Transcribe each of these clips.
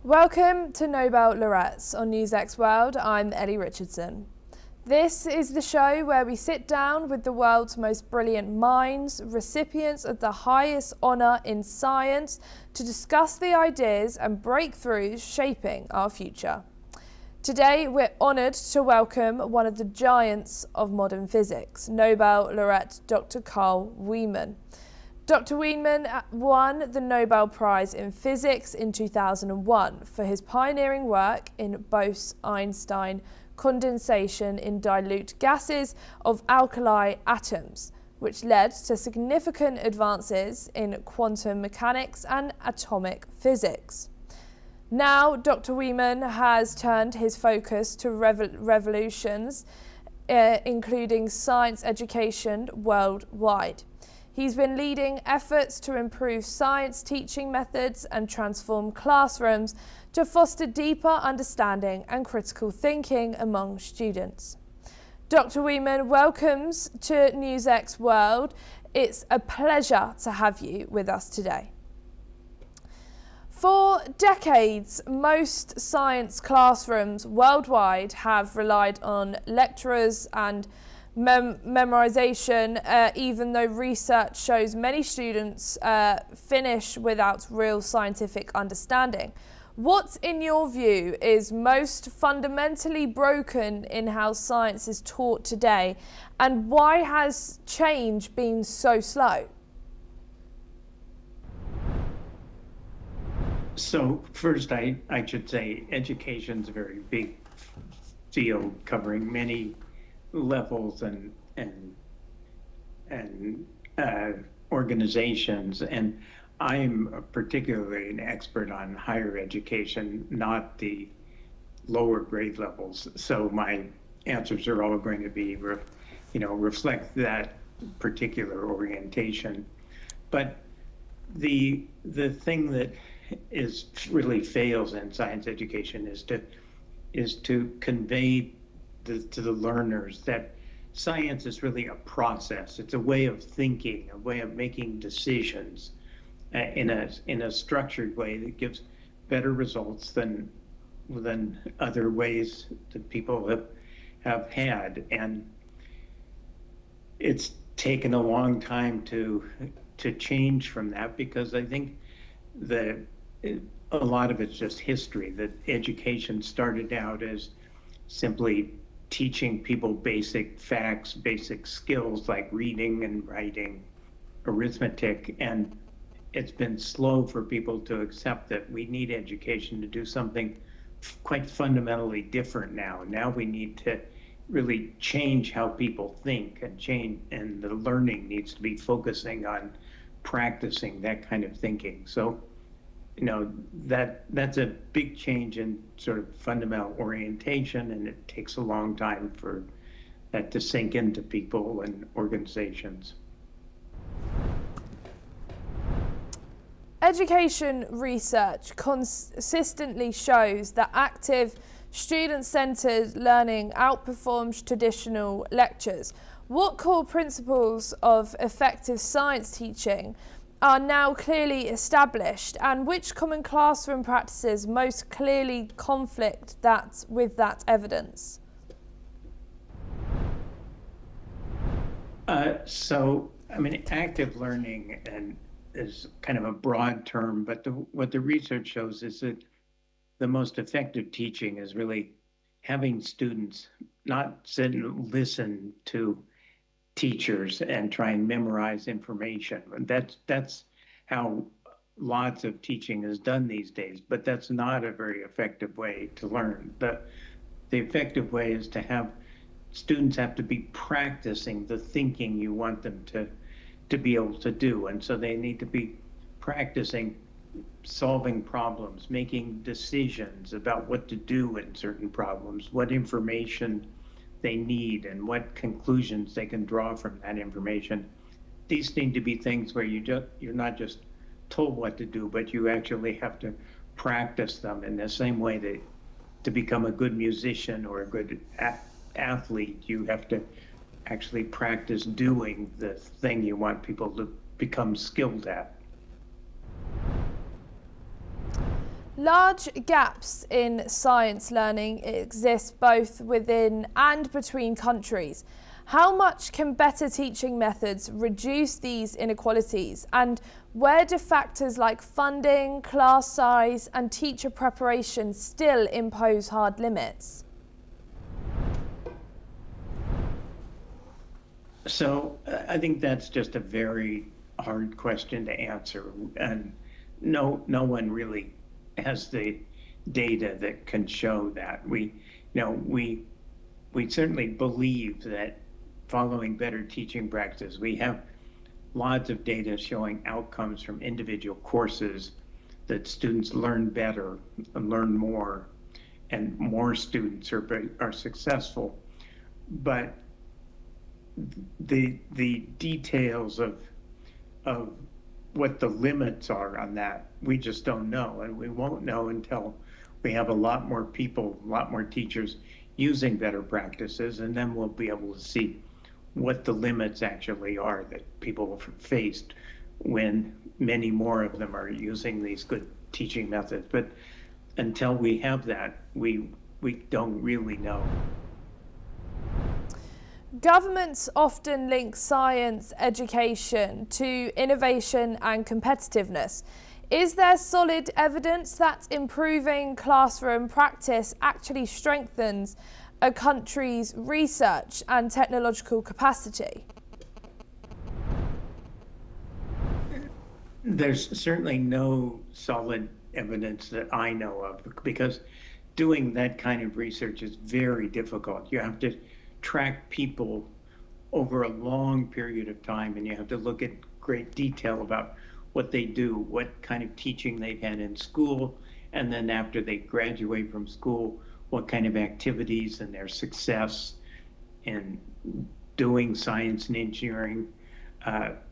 Welcome to Nobel Laureates on NewsX World. I'm Ellie Richardson. This is the show where we sit down with the world's most brilliant minds, recipients of the highest honour in science, to discuss the ideas and breakthroughs shaping our future. Today we're honoured to welcome one of the giants of modern physics, Nobel Laureate Dr. Carl Wieman. Dr. Wieman won the Nobel Prize in Physics in 2001 for his pioneering work in Bose-Einstein condensation in dilute gases of alkali atoms, which led to significant advances in quantum mechanics and atomic physics. Now, Dr. Wieman has turned his focus to revolutions, including science education worldwide. He's been leading efforts to improve science teaching methods and transform classrooms to foster deeper understanding and critical thinking among students. Dr. Wieman, welcomes to NewsX World. It's a pleasure to have you with us today. For decades, most science classrooms worldwide have relied on lecturers and memorization, even though research shows many students finish without real scientific understanding. What, in your view, is most fundamentally broken in how science is taught today, and why has change been so slow? So first, I should say education's a very big field covering many levels and organizations, and I'm particularly an expert on higher education, not the lower grade levels. So my answers are all going to be, reflect that particular orientation. But the thing that really fails in science education is to convey to the learners that science is really a process. It's a way of thinking, a way of making decisions in a structured way that gives better results than other ways that people have had. And it's taken a long time to change from that, because I think that a lot of it's just history, that education started out as simply teaching people basic facts, basic skills like reading and writing, arithmetic, and it's been slow for people to accept that we need education to do something quite fundamentally different now. Now we need to really change how people think and the learning needs to be focusing on practicing that kind of thinking. So, that's a big change in sort of fundamental orientation, and it takes a long time for that to sink into people and organizations. Education research consistently shows that active, student-centered learning outperforms traditional lectures. What core principles of effective science teaching are now clearly established, and which common classroom practices most clearly conflict with that evidence? Active learning is kind of a broad term, but what the research shows is that the most effective teaching is really having students not sit and listen to teachers and try and memorize information. That's how lots of teaching is done these days, but that's not a very effective way to learn. The effective way is to have students have to be practicing the thinking you want them to be able to do. And so they need to be practicing solving problems, making decisions about what to do in certain problems, what information they need, and what conclusions they can draw from that information. These need to be things where you're not just told what to do, but you actually have to practice them in the same way that to become a good musician or a good athlete, you have to actually practice doing the thing you want people to become skilled at. Large gaps in science learning exist both within and between countries. How much can better teaching methods reduce these inequalities, and where do factors like funding, class size, and teacher preparation still impose hard limits? So I think that's just a very hard question to answer, and no one really has the data that can show that. We certainly believe that following better teaching practice, we have lots of data showing outcomes from individual courses that students learn better and learn more, and more students are successful. But the details of what the limits are on that, we just don't know, and we won't know until we have a lot more people, a lot more teachers using better practices, and then we'll be able to see what the limits actually are that people have faced when many more of them are using these good teaching methods. But until we have that, we don't really know. Governments often link science education to innovation and competitiveness. Is there solid evidence that improving classroom practice actually strengthens a country's research and technological capacity? There's certainly no solid evidence that I know of, because doing that kind of research is very difficult. You have to track people over a long period of time, and you have to look at great detail about what they do, what kind of teaching they've had in school, and then after they graduate from school, what kind of activities and their success in doing science and engineering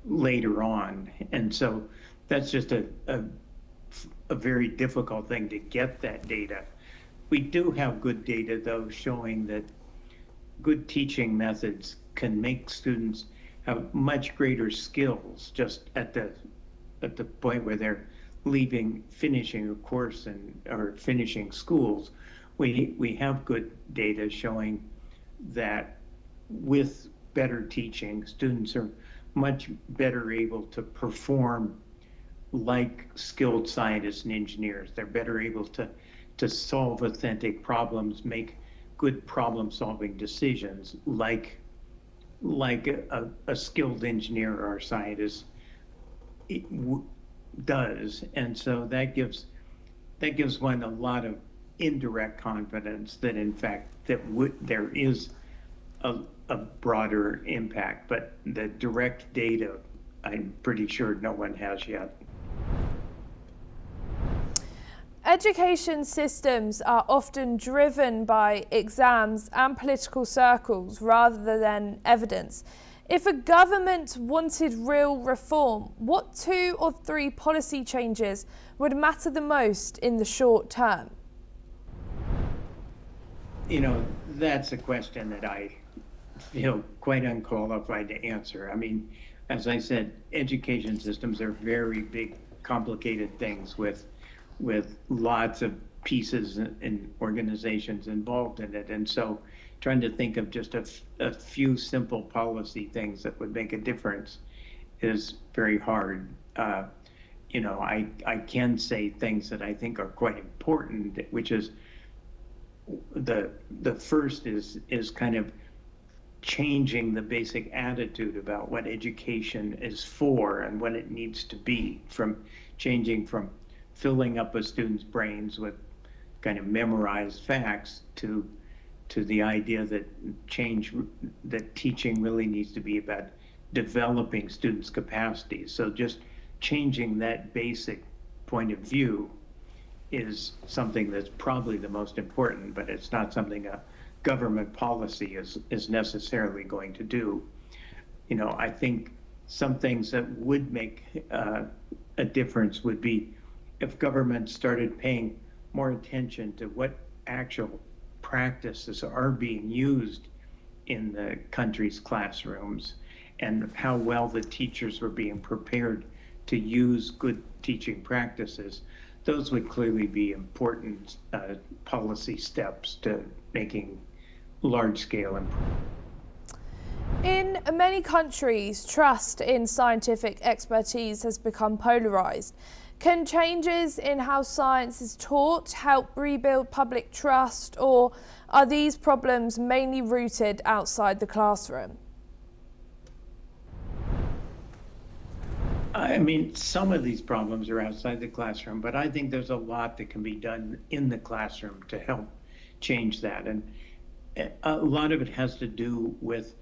later on. And so that's just a very difficult thing to get that data. We do have good data, though, showing that good teaching methods can make students have much greater skills just at the point where they're finishing a course or finishing schools. We have good data showing that with better teaching, students are much better able to perform like skilled scientists and engineers. They're better able to solve authentic problems, make good problem-solving decisions like a skilled engineer or scientist does. And so that gives one a lot of indirect confidence that in fact there is a broader impact, but the direct data, I'm pretty sure no one has yet. Education systems are often driven by exams and political circles rather than evidence. If a government wanted real reform, what 2 or 3 policy changes would matter the most in the short term? That's a question that I feel quite unqualified to answer. I mean, as I said, education systems are very big, complicated things with lots of pieces and organizations involved in it. And so trying to think of just a few simple policy things that would make a difference is very hard. I can say things that I think are quite important, which is the first is kind of changing the basic attitude about what education is for and what it needs to be, from changing from filling up a student's brains with kind of memorized facts to the idea that teaching really needs to be about developing students' capacities. So just changing that basic point of view is something that's probably the most important, but it's not something a government policy is necessarily going to do. I think some things that would make a difference would be if government started paying more attention to what actual practices are being used in the country's classrooms and how well the teachers were being prepared to use good teaching practices, those would clearly be important policy steps to making large-scale improvements. In many countries, trust in scientific expertise has become polarized. Can changes in how science is taught help rebuild public trust, or are these problems mainly rooted outside the classroom? I mean, some of these problems are outside the classroom, but I think there's a lot that can be done in the classroom to help change that. And a lot of it has to do with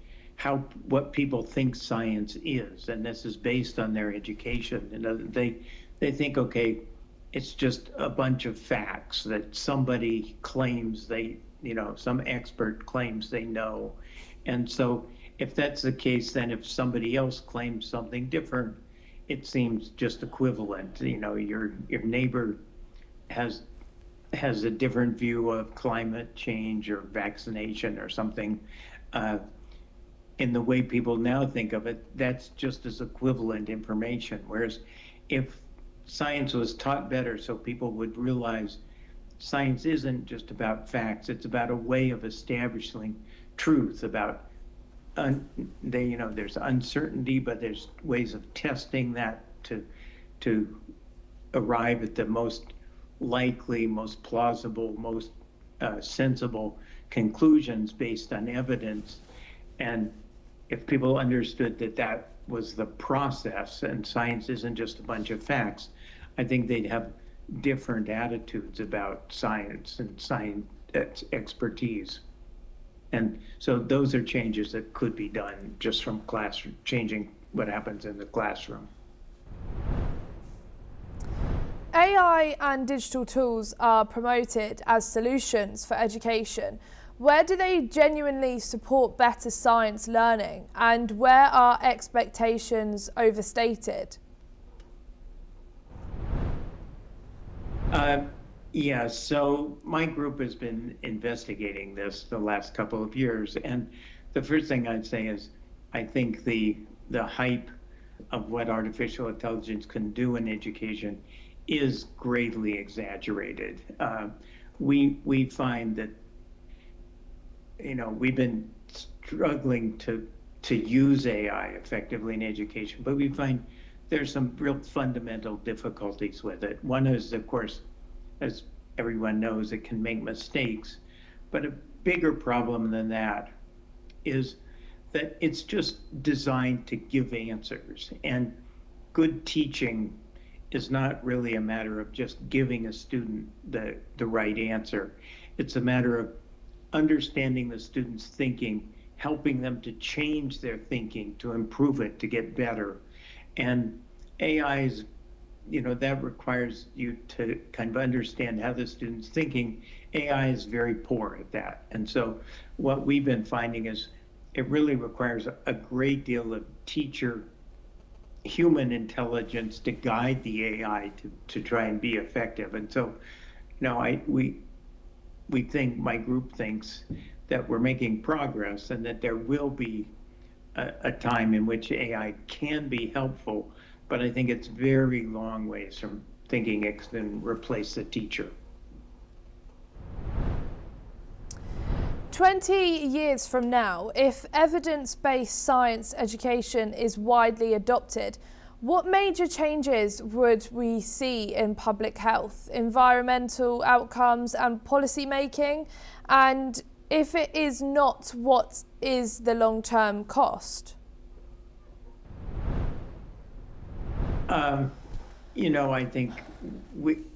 what people think science is, and this is based on their education. They think, okay, it's just a bunch of facts that somebody claims some expert claims they know. And so if that's the case, then if somebody else claims something different, it seems just equivalent. Your neighbor has a different view of climate change or vaccination or something. In the way people now think of it, that's just as equivalent information. Whereas if science was taught better so people would realize science isn't just about facts, it's about a way of establishing truth about there's uncertainty, but there's ways of testing that to arrive at the most likely, most plausible, most sensible conclusions based on evidence. And if people understood that that was the process and science isn't just a bunch of facts, I think they'd have different attitudes about science and science expertise. And so those are changes that could be done just from changing what happens in the classroom. AI and digital tools are promoted as solutions for education. Where do they genuinely support better science learning, and where are expectations overstated? Yeah, so my group has been investigating this the last couple of years, and the first thing I'd say is I think the hype of what artificial intelligence can do in education is greatly exaggerated. We find that we've been struggling to use AI effectively in education, but we find there's some real fundamental difficulties with it. One is, of course, as everyone knows, it can make mistakes. But a bigger problem than that is that it's just designed to give answers. And good teaching is not really a matter of just giving a student the right answer. It's a matter of understanding the student's thinking, helping them to change their thinking, to improve it, to get better. And AI is that requires you to kind of understand how the student's thinking. AI is very poor at that. And so what we've been finding is it really requires a great deal of teacher human intelligence to guide the AI to try and be effective. And so, my group thinks that we're making progress and that there will be a time in which AI can be helpful, but I think it's very long ways from thinking it can replace the teacher. 20 years from now, if evidence-based science education is widely adopted, what major changes would we see in public health, environmental outcomes and policy making? And if it is not, what is the long-term cost? I think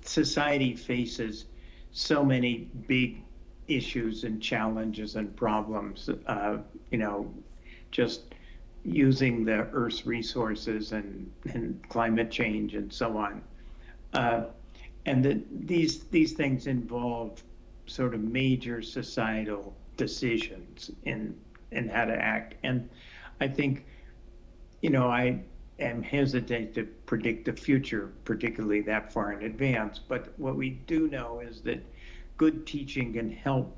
society faces so many big issues and challenges and problems, just using the Earth's resources and climate change and so on. And these things involve sort of major societal decisions in how to act. And I think, I am hesitant to predict the future, particularly that far in advance. But what we do know is that good teaching can help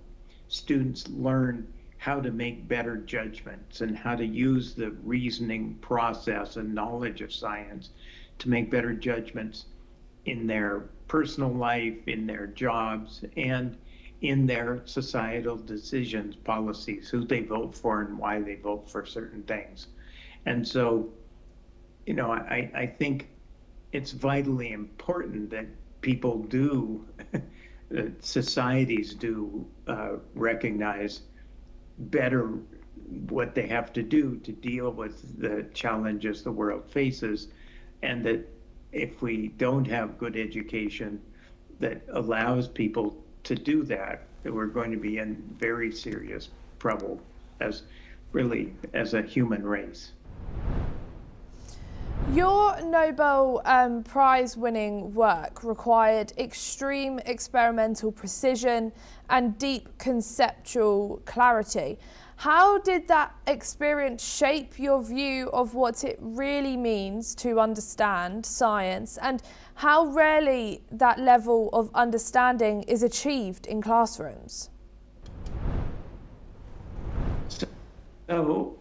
students learn how to make better judgments and how to use the reasoning process and knowledge of science to make better judgments in their personal life, in their jobs, and in their societal decisions, policies, who they vote for and why they vote for certain things. And so, I think it's vitally important that people do, that societies do recognize better what they have to do to deal with the challenges the world faces, and that if we don't have good education that allows people to do that, that we're going to be in very serious trouble as a human race. Your Nobel Prize winning work required extreme experimental precision and deep conceptual clarity. How did that experience shape your view of what it really means to understand science, and how rarely that level of understanding is achieved in classrooms? So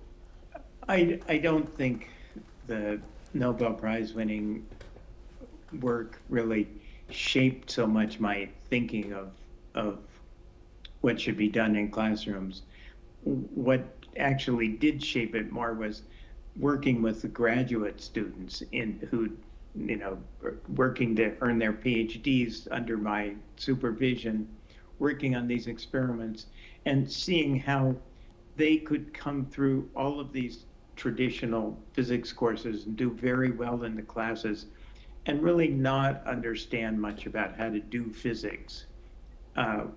I don't think the Nobel Prize winning work really shaped so much my thinking of what should be done in classrooms. What actually did shape it more was working with the graduate students who, working to earn their PhDs under my supervision, working on these experiments and seeing how they could come through all of these traditional physics courses and do very well in the classes and really not understand much about how to do physics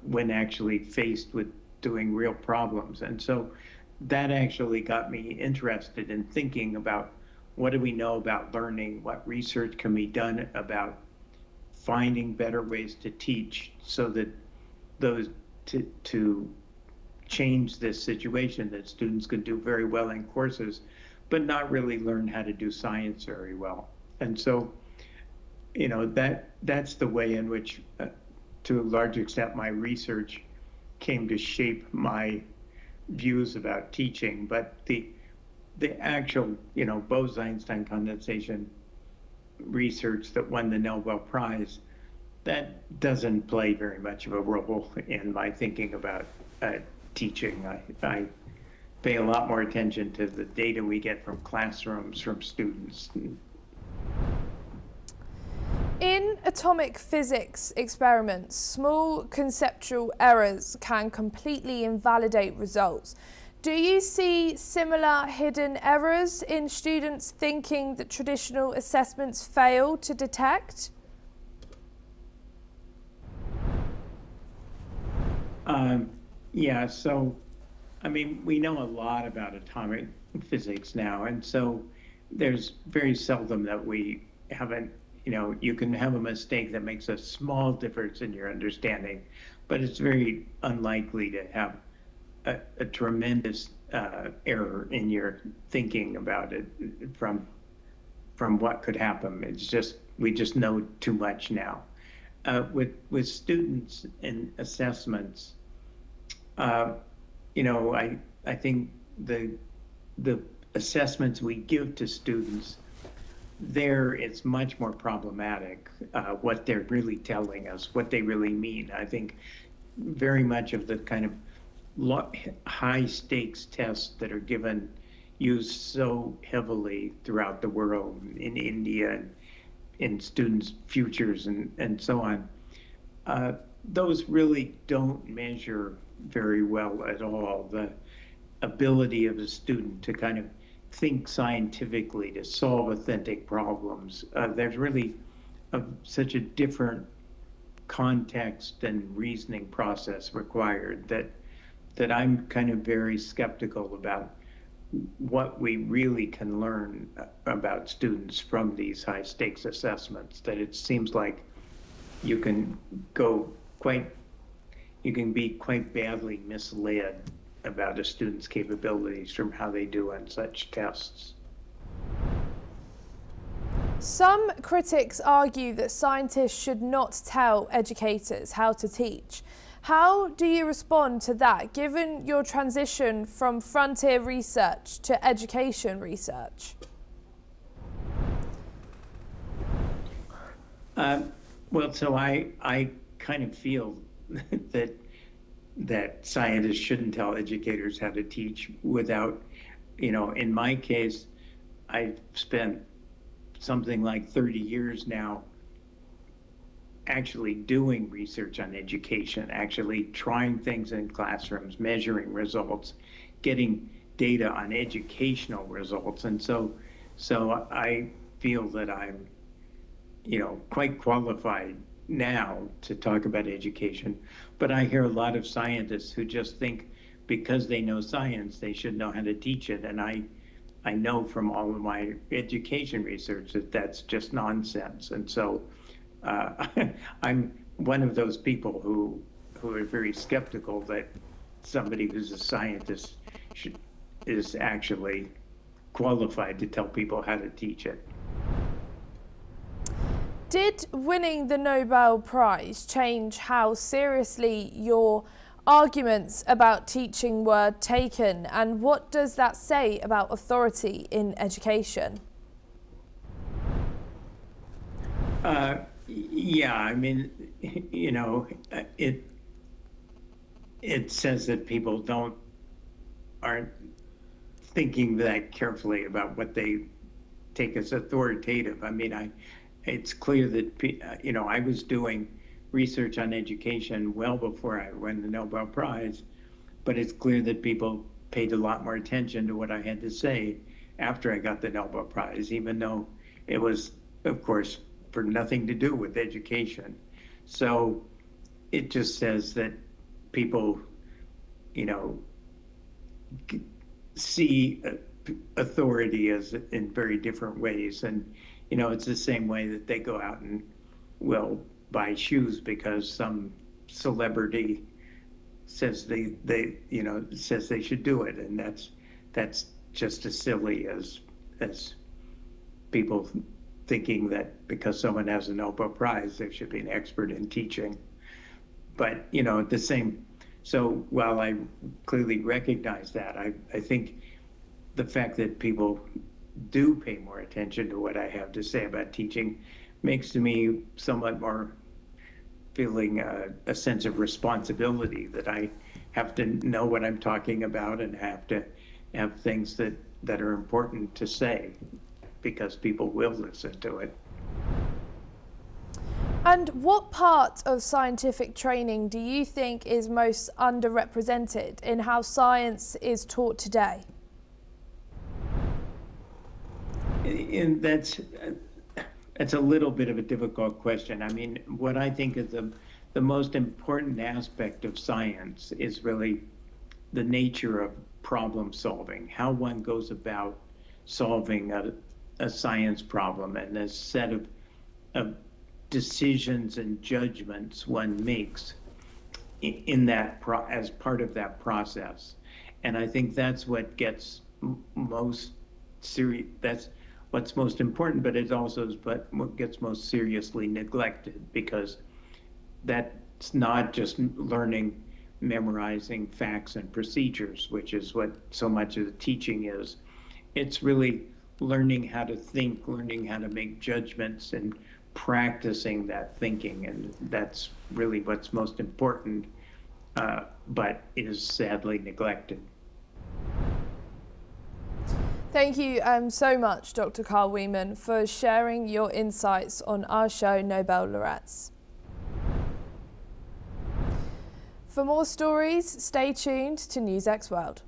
when actually faced with doing real problems. And so that actually got me interested in thinking about what do we know about learning, what research can be done about finding better ways to teach so that those to change this situation, that students could do very well in courses but not really learn how to do science very well. And so that's the way in which to a large extent my research came to shape my views about teaching. But the actual Bose-Einstein condensation research that won the Nobel Prize, that doesn't play very much of a role in my thinking about teaching. I pay a lot more attention to the data we get from classrooms, from students. In atomic physics experiments, small conceptual errors can completely invalidate results. Do you see similar hidden errors in students' thinking that traditional assessments fail to detect? Yeah, so, we know a lot about atomic physics now, and so there's very seldom that we haven't, you can have a mistake that makes a small difference in your understanding, but it's very unlikely to have a tremendous error in your thinking about it from what could happen. It's just, we just know too much now. With students and assessments, I think the assessments we give to students, there it's much more problematic what they're really telling us, what they really mean. I think very much of the kind of high stakes tests that are used so heavily throughout the world, in India and in students' futures and so on, those really don't measure very well at all the ability of a student to kind of think scientifically, to solve authentic problems. There's really such a different context and reasoning process required that I'm kind of very skeptical about what we really can learn about students from these high stakes assessments, that it seems like you can be quite badly misled about a student's capabilities from how they do on such tests. Some critics argue that scientists should not tell educators how to teach. How do you respond to that, given your transition from frontier research to education research? Well, so I kind of feel that scientists shouldn't tell educators how to teach without, in my case, I've spent something like 30 years now actually doing research on education, actually trying things in classrooms, measuring results, getting data on educational results. And so I feel that I'm, quite qualified now to talk about education. But I hear a lot of scientists who just think because they know science, they should know how to teach it. And I know from all of my education research that that's just nonsense. And so I'm one of those people who are very skeptical that somebody who's a scientist is actually qualified to tell people how to teach it. Did winning the Nobel Prize change how seriously your arguments about teaching were taken, and what does that say about authority in education? Yeah, I mean, it says that people aren't thinking that carefully about what they take as authoritative. I mean, it's clear that, I was doing research on education well before I won the Nobel Prize, but it's clear that people paid a lot more attention to what I had to say after I got the Nobel Prize, even though it was, of course, for nothing to do with education. So it just says that people, see authority as in very different ways. And, it's the same way that they go out and will buy shoes because some celebrity says says they should do it. And that's just as silly as people thinking that because someone has a Nobel Prize, they should be an expert in teaching. But, so while I clearly recognize that, I think the fact that people do pay more attention to what I have to say about teaching makes me somewhat more feeling a sense of responsibility that I have to know what I'm talking about and have to have things that are important to say because people will listen to it. And what part of scientific training do you think is most underrepresented in how science is taught today? And that's a little bit of a difficult question. I mean, what I think is the most important aspect of science is really the nature of problem solving, how one goes about solving a science problem and a set of decisions and judgments one makes in that as part of that process. And I think that's what gets most serious. That's what's most important, but it also is what gets most seriously neglected, because that's not just learning, memorizing facts and procedures, which is what so much of the teaching is. It's really learning how to think, learning how to make judgments, and practicing that thinking. And that's really what's most important, but is sadly neglected. Thank you so much, Dr. Carl Wieman, for sharing your insights on our show, Nobel Laureates. For more stories, stay tuned to NewsX World.